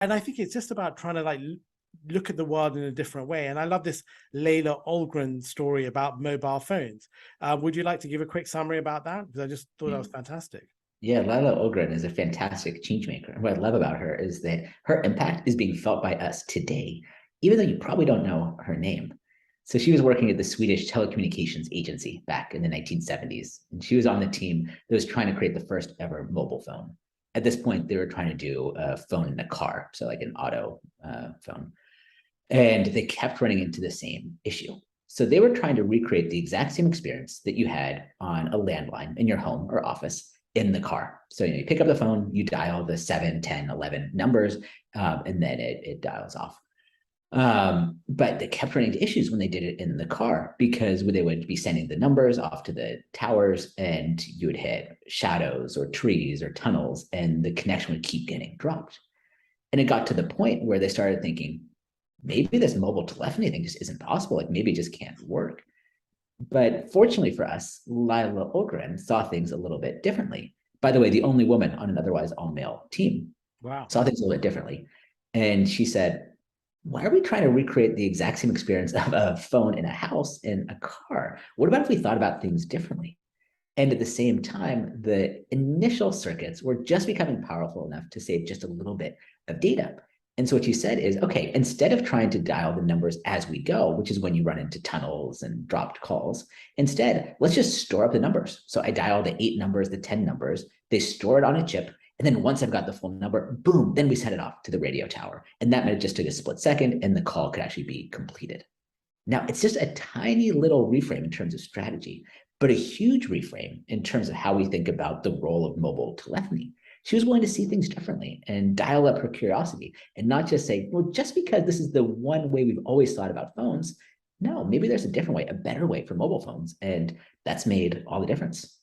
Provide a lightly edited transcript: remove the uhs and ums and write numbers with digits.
And I think it's just about trying to like look at the world in a different way. And I love this Layla Olgren story about mobile phones. Would you like to give a quick summary about that? Because I just thought that was fantastic. Yeah, Lila Ogren is a fantastic change maker. And what I love about her is that her impact is being felt by us today, even though you probably don't know her name. So she was working at the Swedish telecommunications agency back in the 1970s. And she was on the team that was trying to create the first ever mobile phone. At this point, they were trying to do a phone in a car, so like an auto phone. And they kept running into the same issue. So they were trying to recreate the exact same experience that you had on a landline in your home or office in the car. So you pick up the phone, you dial the 7, 10, 11 numbers, and then it dials off. But they kept running into issues when they did it in the car because they would be sending the numbers off to the towers and you would hit shadows or trees or tunnels and the connection would keep getting dropped. And it got to the point where they started thinking, maybe this mobile telephony thing just isn't possible. Like maybe it just can't work. But fortunately for us, Lila Ogren saw things a little bit differently. By the way, the only woman on an otherwise all male team Wow. saw things a little bit differently. And she said, why are we trying to recreate the exact same experience of a phone in a house in a car? What about if we thought about things differently? And at the same time, the initial circuits were just becoming powerful enough to save just a little bit of data. And so what you said is, okay, instead of trying to dial the numbers as we go, which is when you run into tunnels and dropped calls, instead, let's just store up the numbers. So I dial the 8 numbers, the 10 numbers, they store it on a chip. And then once I've got the full number, boom, then we send it off to the radio tower. And that meant it just took a split second and the call could actually be completed. Now, it's just a tiny little reframe in terms of strategy, but a huge reframe in terms of how we think about the role of mobile telephony. She was willing to see things differently and dial up her curiosity and not just say, well, just because this is the one way we've always thought about phones, no, maybe there's a different way, a better way for mobile phones. And that's made all the difference.